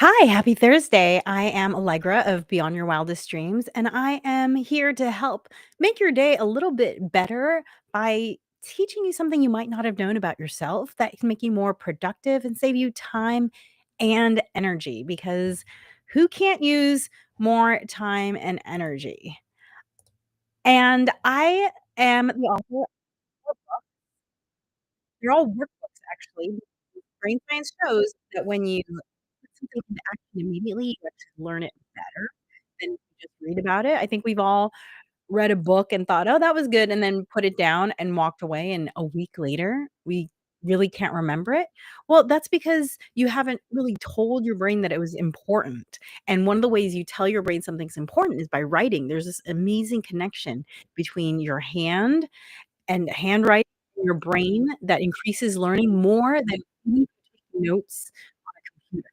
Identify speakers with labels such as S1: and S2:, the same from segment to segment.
S1: Hi, happy Thursday. I am Allegra of Beyond Your Wildest Dreams, and I am here to help make your day a little bit better by teaching you something you might not have known about yourself that can make you more productive and save you time and energy. Because who can't use more time and energy? And I am the author. They're all workbooks, actually. Brain science shows that when you put something into action immediately, you actually learn it better than you just read about it. I think we've all read a book and thought, "Oh, that was good," and then put it down and walked away, and a week later, we really can't remember it. Well, that's because you haven't really told your brain that it was important, and one of the ways you tell your brain something's important is by writing. There's this amazing connection between your hand and handwriting in your brain that increases learning more than even taking notes on a computer.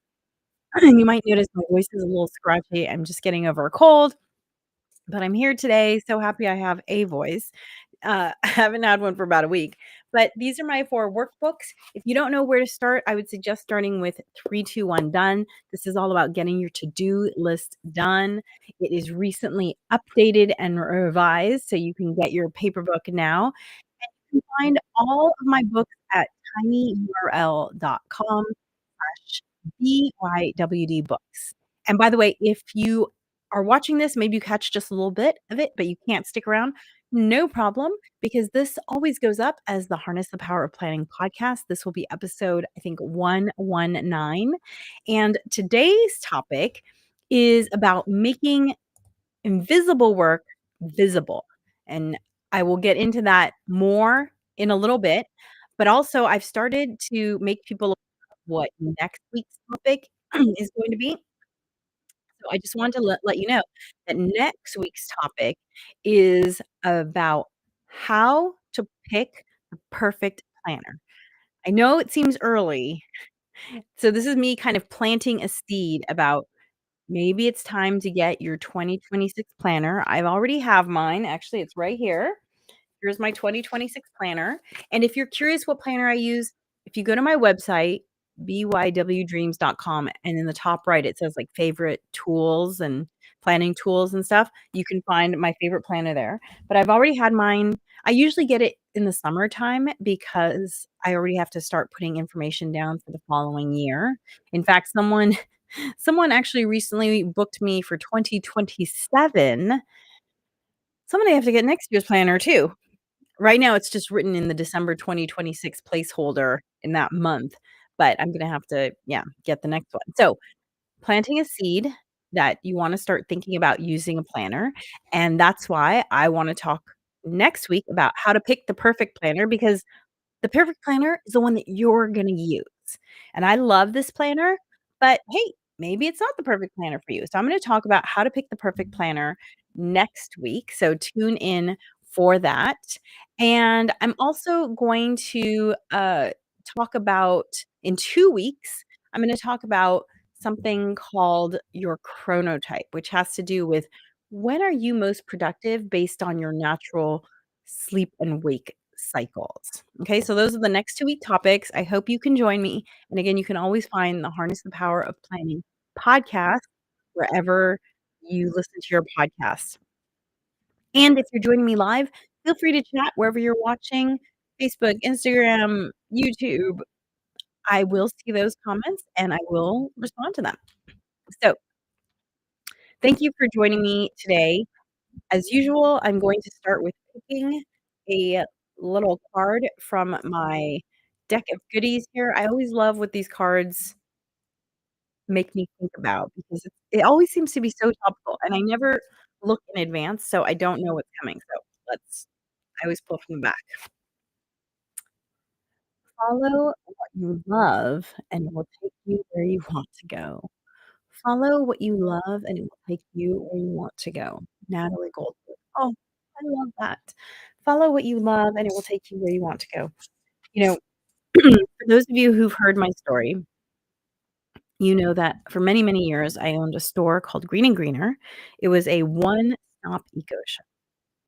S1: And you might notice my voice is a little scratchy. I'm just getting over a cold, but I'm here today. So happy I have a voice. I haven't had one for about a week, but these are my 4 workbooks. If you don't know where to start, I would suggest starting with 3, 2, 1, done. This is all about getting your to-do list done. It is recently updated and revised, so you can get your paper book now. You can find all of my books at tinyurl.com/BYWD books. And by the way, if you are watching this, maybe you catch just a little bit of it, but you can't stick around, no problem, because this always goes up as the Harness the Power of Planning podcast. This will be episode, I think, 119. And today's topic is about making invisible work visible, and I will get into that more in a little bit, but also I've started to make people aware of what next week's topic is going to be. So I just wanted to let you know that next week's topic is about how to pick the perfect planner. I know it seems early, so this is me kind of planting a seed about maybe it's time to get your 2026 planner. I've already have mine. Actually, it's right here. Here's my 2026 planner. And if you're curious what planner I use, if you go to my website, bywdreams.com, and in the top right, it says like favorite tools and planning tools and stuff, you can find my favorite planner there. But I've already had mine. I usually get it in the summertime because I already have to start putting information down for the following year. In fact, someone actually recently booked me for 2027. Somebody have to get next year's planner too. Right now, it's just written in the December 2026 placeholder in that month, but I'm gonna have to, yeah, get the next one. So, planting a seed that you wanna start thinking about using a planner, and that's why I wanna talk next week about how to pick the perfect planner because the perfect planner is the one that you're gonna use, and I love this planner, but hey, maybe it's not the perfect planner for you. So I'm gonna talk about how to pick the perfect planner next week, so tune in for that, and I'm also going to, talk about in 2 weeks, I'm gonna talk about something called your chronotype, which has to do with when are you most productive based on your natural sleep and wake cycles. Okay, so those are the next 2-week topics. I hope you can join me. And again, you can always find the Harness the Power of Planning podcast wherever you listen to your podcast. And if you're joining me live, feel free to chat wherever you're watching Facebook, Instagram, YouTube. I will see those comments and I will respond to them. So, thank you for joining me today. As usual, I'm going to start with picking a little card from my deck of goodies here. I always love what these cards make me think about because it always seems to be so topical, and I never look in advance, so I don't know what's coming. So I always pull from the back. Follow what you love, and it will take you where you want to go. Follow what you love, and it will take you where you want to go. Natalie Goldberg. Oh, I love that. Follow what you love, and it will take you where you want to go. You know, for those of you who've heard my story, you know that for many, many years, I owned a store called Green& and Greener. It was a one-stop eco shop,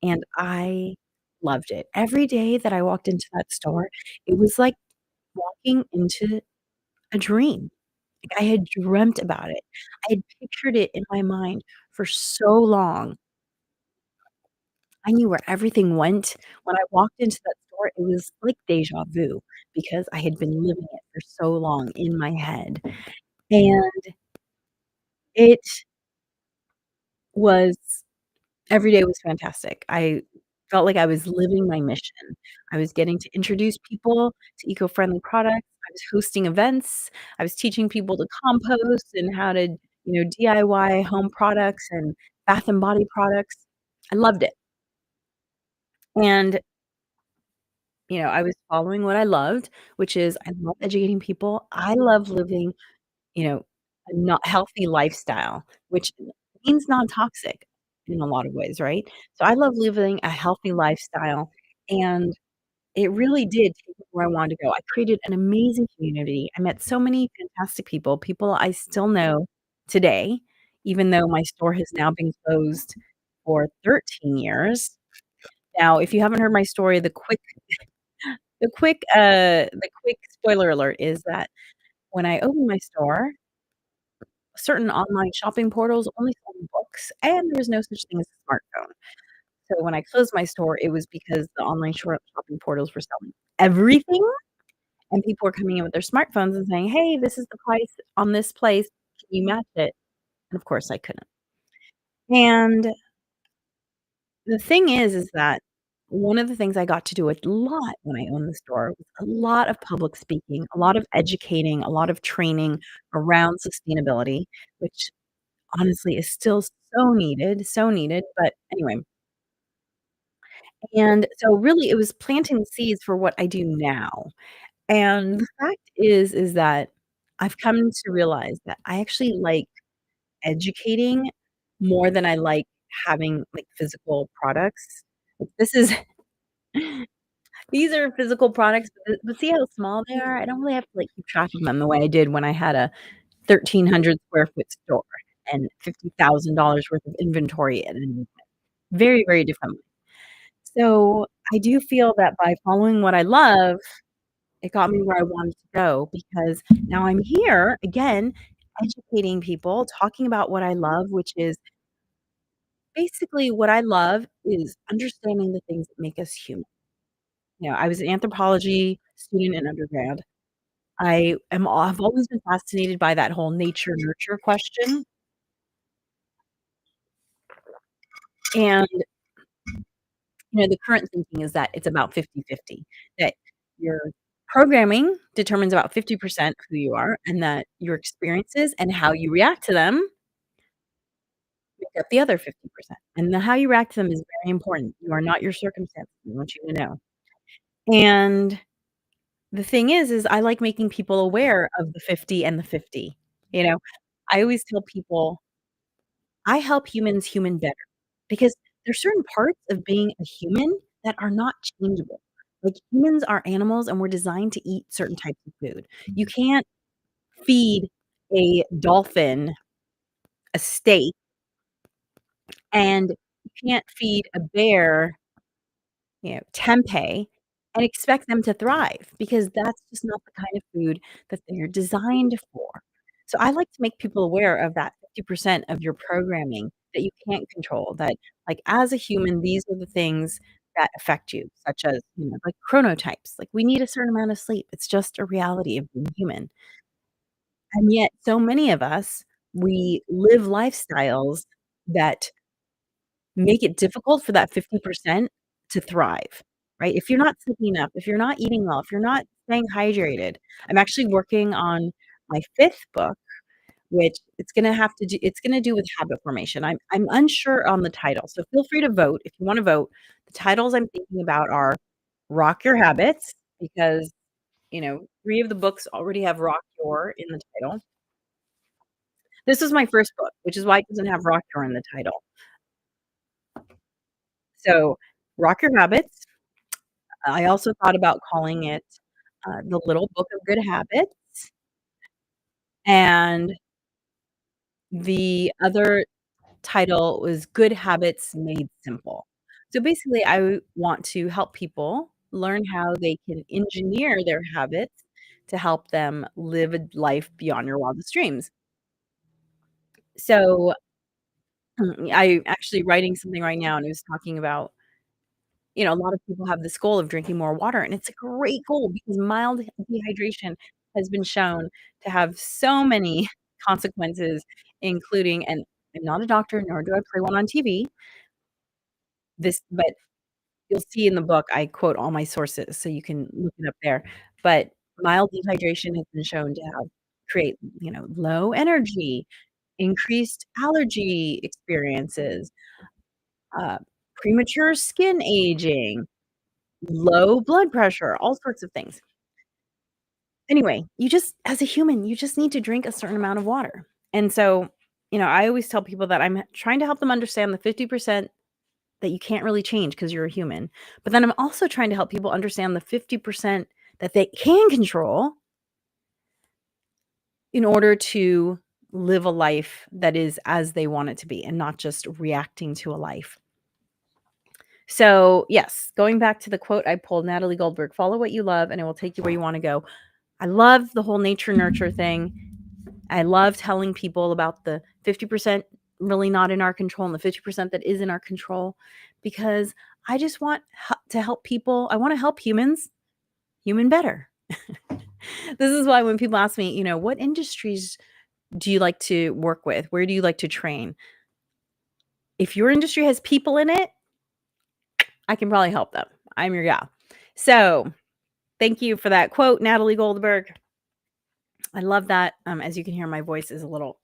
S1: and I loved it. Every day that I walked into that store, it was like walking into a dream. Like, I had dreamt about it. I had pictured it in my mind for so long. I knew where everything went. When I walked into that store, it was like déjà vu because I had been living it for so long in my head, and it was every day was fantastic. I felt like I was living my mission. I was getting to introduce people to eco-friendly products. I was hosting events. I was teaching people to compost and how to, DIY home products and bath and body products. I loved it. And, I was following what I loved, which is I love educating people. I love living, a not healthy lifestyle, which means non-toxic in a lot of ways, right? So I love living a healthy lifestyle, and it really did take me where I wanted to go. I created an amazing community. I met so many fantastic people, people I still know today, even though my store has now been closed for 13 years. Now, if you haven't heard my story, the quick spoiler alert is that when I opened my store, certain online shopping portals only sold books, and there was no such thing as a smartphone. So when I closed my store, it was because the online shopping portals were selling everything, and people were coming in with their smartphones and saying, "Hey, this is the price on this place. Can you match it?" And of course, I couldn't. And the thing is that one of the things I got to do a lot when I owned the store was a lot of public speaking, a lot of educating, a lot of training around sustainability, which honestly is still so needed, but anyway. And so really it was planting seeds for what I do now. And the fact is that I've come to realize that I actually like educating more than I like having, like, physical products. Like, this is these are physical products, but see how small they are? I don't really have to, like, keep track of them the way I did when I had a 1,300 square foot store and $50,000 worth of inventory and very, very different. So, I do feel that by following what I love, it got me where I wanted to go because now I'm here again educating people, talking about what I love, which is basically what I love is understanding the things that make us human. I was an anthropology student in undergrad. I've always been fascinated by that whole nature nurture question, and the current thinking is that it's about 50-50, that your programming determines about 50% who you are, and that your experiences and how you react to them make up the other 50%. And the how you react to them is very important. You are not your circumstances. I want you to know. And the thing is I like making people aware of the 50 and the 50. You know, I always tell people I help humans human better because there's certain parts of being a human that are not changeable. Like humans are animals and we're designed to eat certain types of food. You can't feed a dolphin a steak and you can't feed a bear, tempeh and expect them to thrive because that's just not the kind of food that they're designed for. So I like to make people aware of that 50% of your programming that you can't control, that, like, as a human, these are the things that affect you, such as, like chronotypes. Like, we need a certain amount of sleep. It's just a reality of being human. And yet so many of us, we live lifestyles that make it difficult for that 50% to thrive, right? If you're not sleeping enough, if you're not eating well, if you're not staying hydrated. I'm actually working on my 5th book, which it's gonna do with habit formation. I'm unsure on the title, so feel free to vote if you wanna vote. The titles I'm thinking about are Rock Your Habits, because, 3 of the books already have Rock Your in the title. This is my 1st book, which is why it doesn't have Rock Your in the title. So, Rock Your Habits. I also thought about calling it, The Little Book of Good Habits, and the other title was Good Habits Made Simple. So, basically, I want to help people learn how they can engineer their habits to help them live a life beyond your wildest dreams. So, I'm actually writing something right now, and it was talking about, a lot of people have this goal of drinking more water, and it's a great goal because mild dehydration has been shown to have so many consequences, including, and I'm not a doctor, nor do I play one on TV, but you'll see in the book, I quote all my sources, so you can look it up there, but mild dehydration has been shown to create, low energy, increased allergy experiences, uh, premature skin aging, low blood pressure, all sorts of things. Anyway, you just as a human, you just need to drink a certain amount of water, and so, I always tell people that I'm trying to help them understand the 50% that you can't really change because 'cause you're a human, but then I'm also trying to help people understand the 50% that they can control in order to live a life that is as they want it to be and not just reacting to a life. So, yes, going back to the quote I pulled, Natalie Goldberg, "Follow what you love and it will take you where you wanna go." I love the whole nature nurture thing. I love telling people about the 50% really not in our control and the 50% that is in our control because I just want to help people. I wanna help human better. This is why when people ask me, "What industries do you like to work with? Where do you like to train?" If your industry has people in it, I can probably help them. I'm your gal. So, thank you for that quote, Natalie Goldberg. I love that. As you can hear, my voice is a little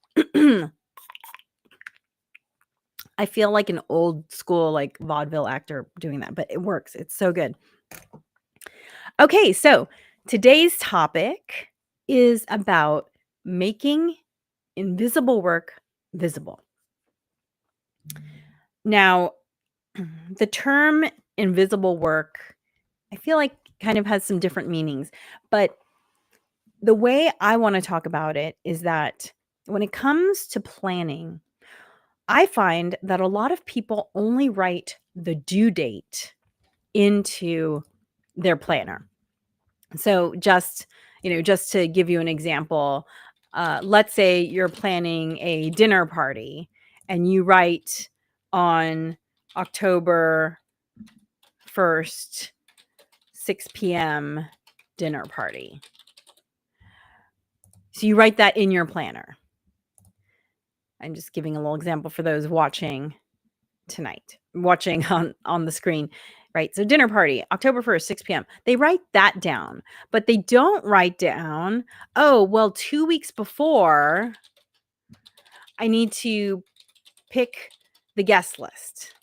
S1: I feel like an old school, like, vaudeville actor doing that, but it works. It's so good. Okay, so today's topic is about making invisible work visible. Now, the term invisible work, I feel like kind of has some different meanings, but the way I wanna talk about it is that when it comes to planning, I find that a lot of people only write the due date into their planner. So just to give you an example, let's say you're planning a dinner party and you write on October 1st, 6 p.m. dinner party. So you write that in your planner. I'm just giving a little example for those watching tonight, watching on the screen, right? So dinner party, October 1st, 6 p.m. They write that down, but they don't write down, "Oh, well, 2 weeks before, I need to pick the guest list,"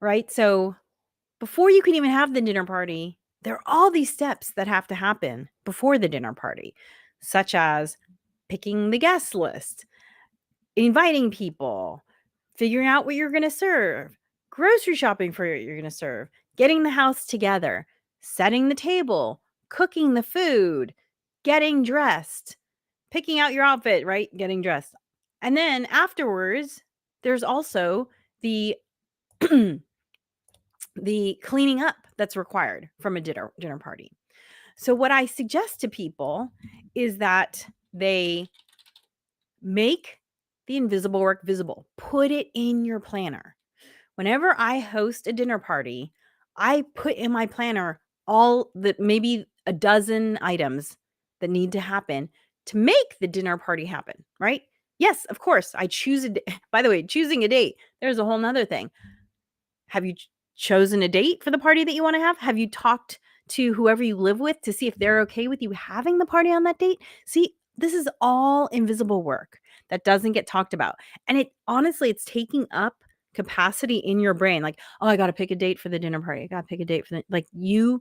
S1: right? So before you can even have the dinner party, there are all these steps that have to happen before the dinner party, such as picking the guest list, inviting people, figuring out what you're gonna serve, grocery shopping for what you're gonna serve, getting the house together, setting the table, cooking the food, getting dressed, picking out your outfit, right? Getting dressed. And then afterwards, there's also the the cleaning up that's required from a dinner party. So what I suggest to people is that they make the invisible work visible. Put it in your planner. Whenever I host a dinner party, I put in my planner all the maybe a dozen items that need to happen to make the dinner party happen, right? Yes, of course, I choose by the way, choosing a date, there's a whole nother thing. Have you chosen a date for the party that you wanna have? Have you talked to whoever you live with to see if they're okay with you having the party on that date? See, this is all invisible work that doesn't get talked about, and it's taking up capacity in your brain, like, "Oh, I gotta pick a date for the dinner party. I gotta pick a date for the" like, you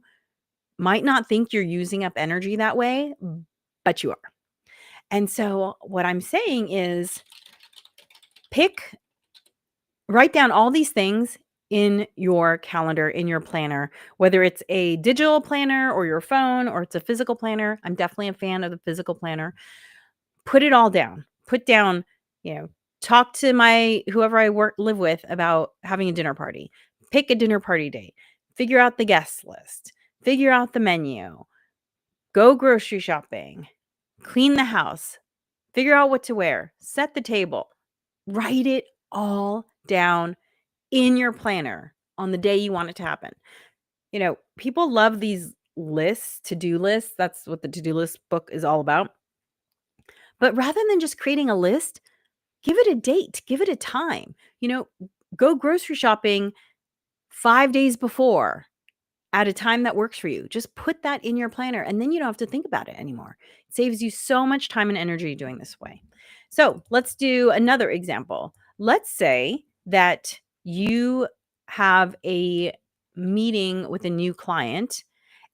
S1: might not think you're using up energy that way, but you are. And so what I'm saying is pick write down all these things in your calendar, in your planner, whether it's a digital planner or your phone or it's a physical planner. I'm definitely a fan of the physical planner. Put it all down. Put down, you know, talk to my whoever I live with about having a dinner party. Pick a dinner party date. Figure out the guest list. figure out the menu, go grocery shopping, clean the house, figure out what to wear, set the table. Write it all down in your planner on the day you want it to happen. People love these lists, to-do lists. That's what the to-do list book is all about. But rather than just creating a list, give it a date, give it a time. Go grocery shopping 5 days before at a time that works for you. Just put that in your planner and then you don't have to think about it anymore. It saves you so much time and energy doing this way. So let's do another example. Let's say that you have a meeting with a new client.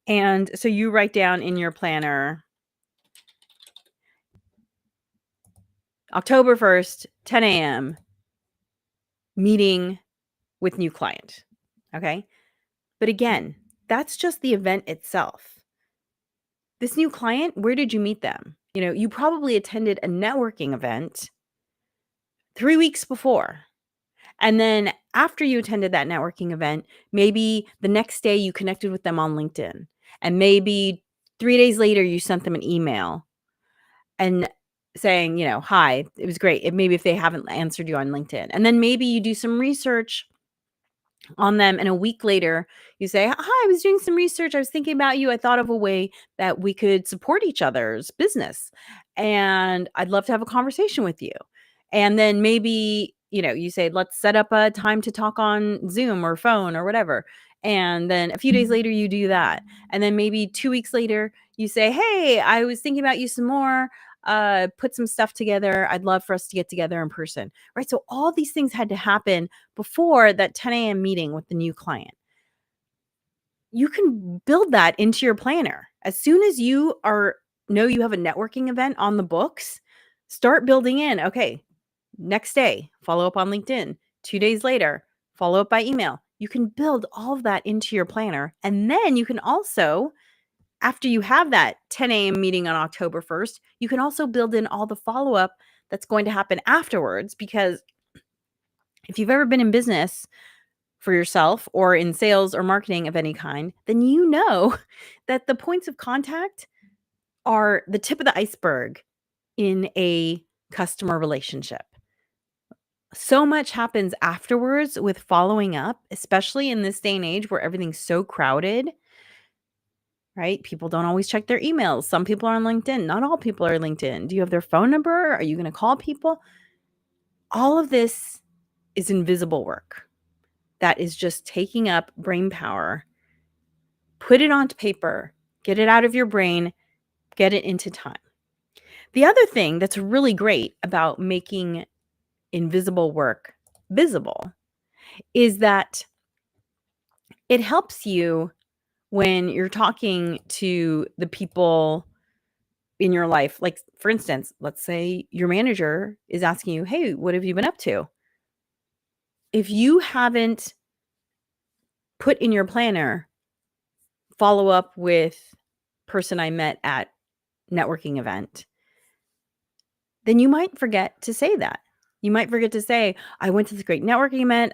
S1: And so you write down in your planner, October 1st, 10 a.m., meeting with new client. Okay. But again, that's just the event itself. This new client, where did you meet them? You probably attended a networking event 3 weeks before. And then after you attended that networking event, maybe the next day you connected with them on LinkedIn. And maybe 3 days later, you sent them an email and saying, hi, it was great. Maybe if they haven't answered you on LinkedIn. And then maybe you do some research on them. And a week later, you say, hi, I was doing some research. I was thinking about you. I thought of a way that we could support each other's business. And I'd love to have a conversation with you. And then maybe, you say, let's set up a time to talk on Zoom or phone or whatever. And then a few days later, you do that. And then maybe 2 weeks later, you say, hey, I was thinking about you some more. Put some stuff together. I'd love for us to get together in person. Right. So all these things had to happen before that 10 a.m. meeting with the new client. You can build that into your planner. As soon as you know you have a networking event on the books, start building in, okay, next day, follow up on LinkedIn. 2 days later, follow up by email. You can build all of that into your planner. And then you can also, after you have that 10 a.m. meeting on October 1st, you can also build in all the follow-up that's going to happen afterwards. Because if you've ever been in business for yourself or in sales or marketing of any kind, then you know that the points of contact are the tip of the iceberg in a customer relationship. So much happens afterwards with following up, especially in this day and age where everything's so crowded, right? People don't always check their emails. Some people are on LinkedIn. Not all people are LinkedIn. Do you have their phone number? Are you going to call people? All of this is invisible work that is just taking up brain power. Put it onto paper, get it out of your brain, get it into time. The other thing that's really great about making invisible work visible is that it helps you when you're talking to the people in your life. Like, for instance, let's say your manager is asking you, hey, what have you been up to? If you haven't put in your planner, follow up with person I met at networking event, then you might forget to say that. You might forget to say, I went to this great networking event.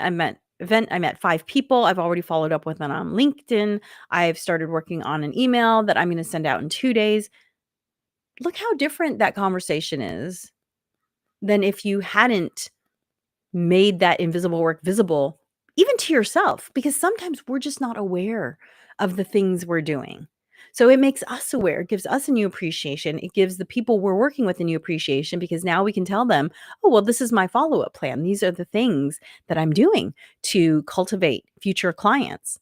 S1: I met 5 people. I've already followed up with them on LinkedIn. I've started working on an email that I'm going to send out in 2 days. Look how different that conversation is than if you hadn't made that invisible work visible, even to yourself, because sometimes we're just not aware of the things we're doing. So it makes us aware, it gives us a new appreciation. It gives the people we're working with a new appreciation because now we can tell them, oh, well, this is my follow-up plan. These are the things that I'm doing to cultivate future clients.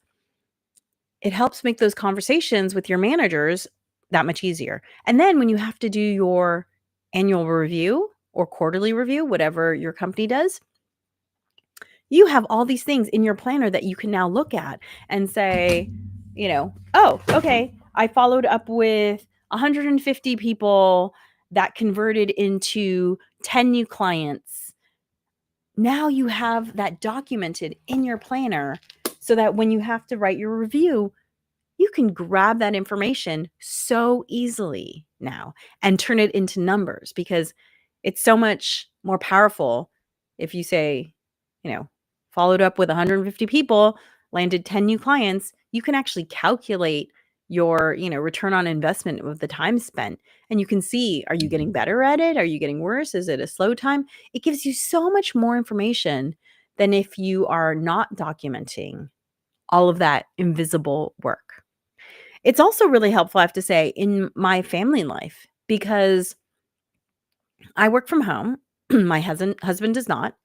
S1: It helps make those conversations with your managers that much easier. And then when you have to do your annual review or quarterly review, whatever your company does, you have all these things in your planner that you can now look at and say, oh, okay, I followed up with 150 people that converted into 10 new clients. Now you have that documented in your planner so that when you have to write your review, you can grab that information so easily now and turn it into numbers, because it's so much more powerful if you say, followed up with 150 people, landed 10 new clients. You can actually calculate your, return on investment with the time spent. And you can see, are you getting better at it? Are you getting worse? Is it a slow time? It gives you so much more information than if you are not documenting all of that invisible work. It's also really helpful, I have to say, in my family life because I work from home. My husband does not.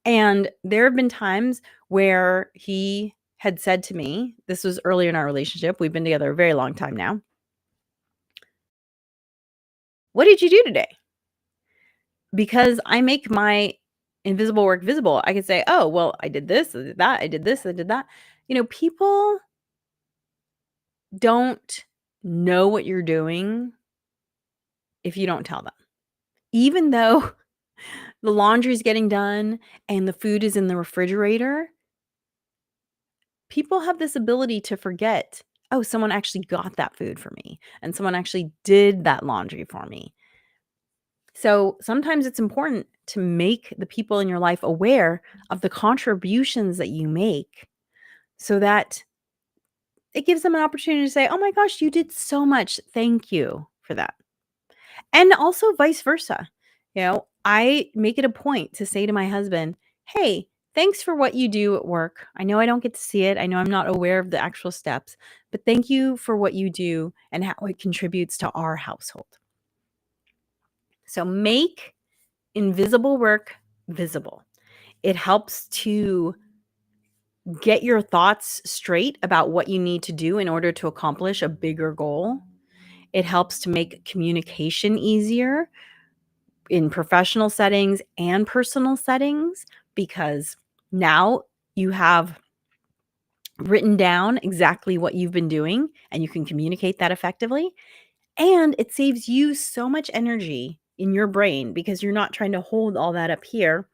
S1: And there have been times where he had said to me, this was early in our relationship. We've been together a very long time now. What did you do today? Because I make my invisible work visible. I could say, oh, well, I did this, I did that, I did this, I did that. People don't know what you're doing if you don't tell them. Even though the laundry's getting done and the food is in the refrigerator, people have this ability to forget, oh, someone actually got that food for me and someone actually did that laundry for me. So sometimes it's important to make the people in your life aware of the contributions that you make so that it gives them an opportunity to say, oh my gosh, you did so much. Thank you for that. And also vice versa. I make it a point to say to my husband, hey, thanks for what you do at work. I know I don't get to see it. I know I'm not aware of the actual steps, but thank you for what you do and how it contributes to our household. So make invisible work visible. It helps to get your thoughts straight about what you need to do in order to accomplish a bigger goal. It helps to make communication easier in professional settings and personal settings because now you have written down exactly what you've been doing and you can communicate that effectively. And it saves you so much energy in your brain because you're not trying to hold all that up here,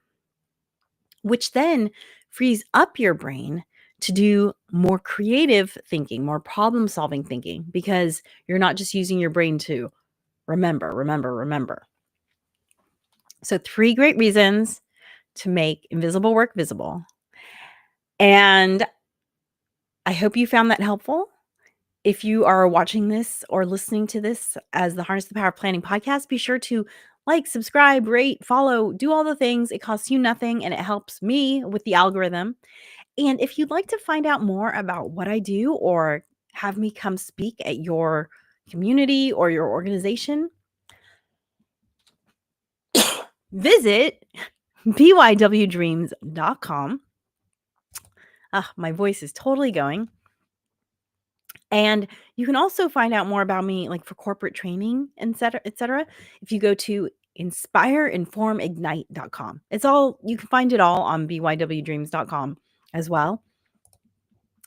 S1: which then frees up your brain to do more creative thinking, more problem solving thinking, because you're not just using your brain to remember, remember, remember. So, 3 great reasons to make invisible work visible. And I hope you found that helpful. If you are watching this or listening to this as the Harness the Power of Planning podcast, be sure to like, subscribe, rate, follow, do all the things. It costs you nothing and it helps me with the algorithm. And if you'd like to find out more about what I do or have me come speak at your community or your organization, visit bywdreams.com. My voice is totally going. And you can also find out more about me, like for corporate training, et cetera, if you go to inspireinformignite.com. You can find it all on bywdreams.com as well.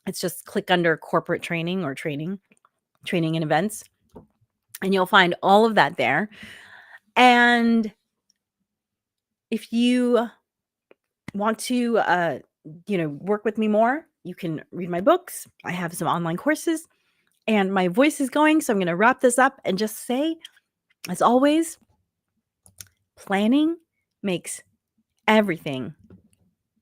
S1: It's just click under corporate training or training and events, and you'll find all of that there. And if you want to, work with me more, you can read my books. I have some online courses. And my voice is going, so I'm going to wrap this up and just say, as always, planning makes everything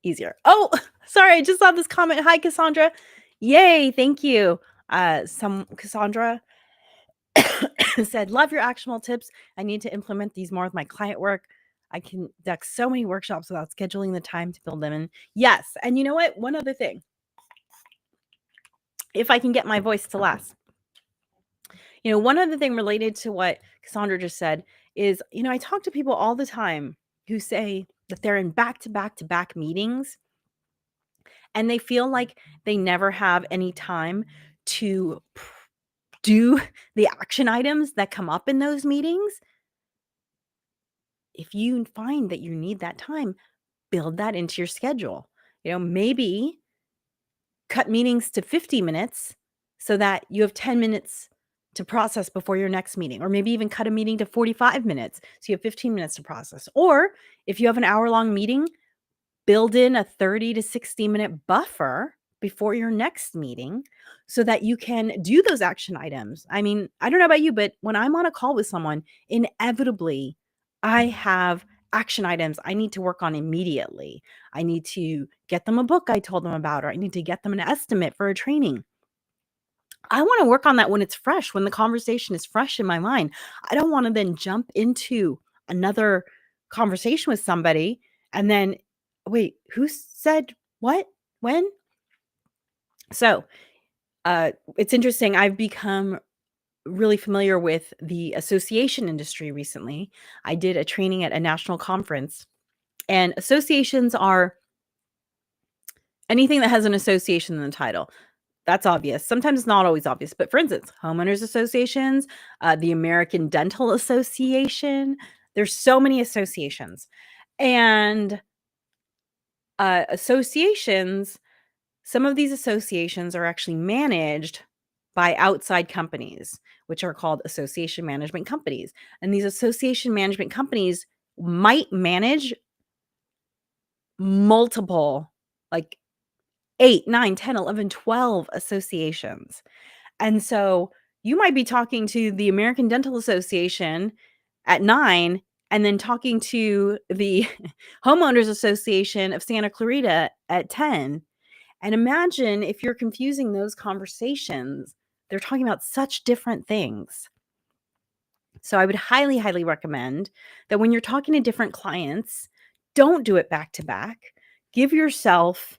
S1: easier. Oh, sorry, I just saw this comment. Hi, Cassandra. Yay, thank you. Cassandra said, love your actionable tips. I need to implement these more with my client work. I conduct so many workshops without scheduling the time to build them in. Yes, and you know what? One other thing. If I can get my voice to last. One other thing related to what Cassandra just said is, I talk to people all the time who say that they're in back-to-back-to-back meetings and they feel like they never have any time to do the action items that come up in those meetings. If you find that you need that time, build that into your schedule. Maybe cut meetings to 50 minutes so that you have 10 minutes to process before your next meeting, or maybe even cut a meeting to 45 minutes so you have 15 minutes to process. Or if you have an hour-long meeting, build in a 30 to 60-minute buffer before your next meeting so that you can do those action items. I mean, I don't know about you, but when I'm on a call with someone, inevitably I have action items I need to work on immediately. I need to get them a book I told them about, or I need to get them an estimate for a training. I wanna work on that when it's fresh, when the conversation is fresh in my mind. I don't wanna then jump into another conversation with somebody and then, "Wait, who said what? When?" So, it's interesting, I've become really familiar with the association industry recently. I did a training at a national conference, and associations are anything that has an association in the title. That's obvious. Sometimes it's not always obvious, but for instance, homeowners associations, the American Dental Association, there's so many associations. And associations, some of these associations are actually managed by outside companies, which are called association management companies. And these association management companies might manage multiple, like 8, 9, 10, 11, 12 associations. And so you might be talking to the American Dental Association at 9 and then talking to the Homeowners Association of Santa Clarita at 10. And imagine if you're confusing those conversations, they're talking about such different things. So I would highly, highly recommend that when you're talking to different clients, don't do it back to back. Give yourself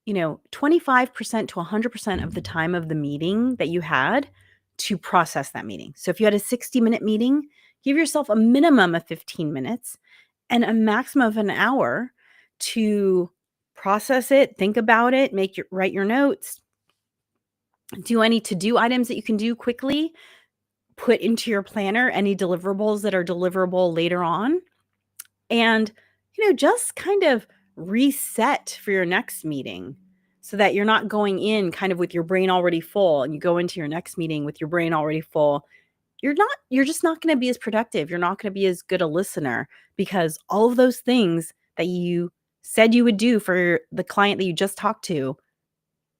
S1: 25% to 100% of the time of the meeting that you had to process that meeting. So if you had a 60-minute meeting, give yourself a minimum of 15 minutes and a maximum of an hour to process it, think about it, write your notes, do any to-do items that you can do quickly, put into your planner any deliverables that are deliverable later on, and just kind of reset for your next meeting so that you're not going in kind of with your brain already full and you go into your next meeting with your brain already full. You're just not going to be as productive. You're not going to be as good a listener because all of those things that you said you would do for the client that you just talked to,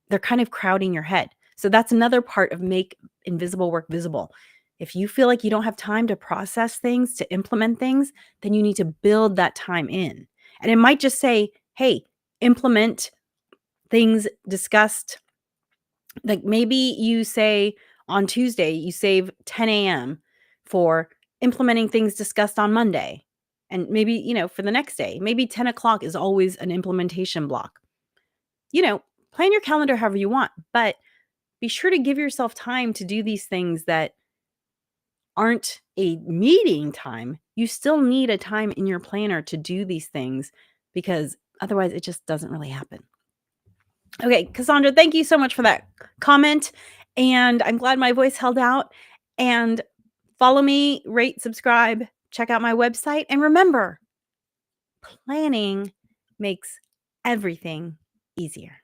S1: they're kind of crowding your head. So that's another part of make invisible work visible. If you feel like you don't have time to process things, to implement things, then you need to build that time in. And it might just say, hey, implement things discussed. Like maybe you say on Tuesday, you save 10 a.m. for implementing things discussed on Monday. And maybe, for the next day, maybe 10 o'clock is always an implementation block. Plan your calendar however you want, but be sure to give yourself time to do these things that aren't a meeting time. You still need a time in your planner to do these things because otherwise it just doesn't really happen. Okay, Cassandra, thank you so much for that comment. And I'm glad my voice held out. And follow me, rate, subscribe, check out my website. And remember, planning makes everything easier.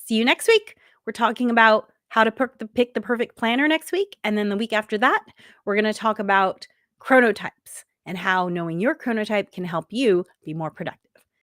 S1: See you next week. We're talking about how to pick the perfect planner next week. And then the week after that, we're going to talk about chronotypes and how knowing your chronotype can help you be more productive.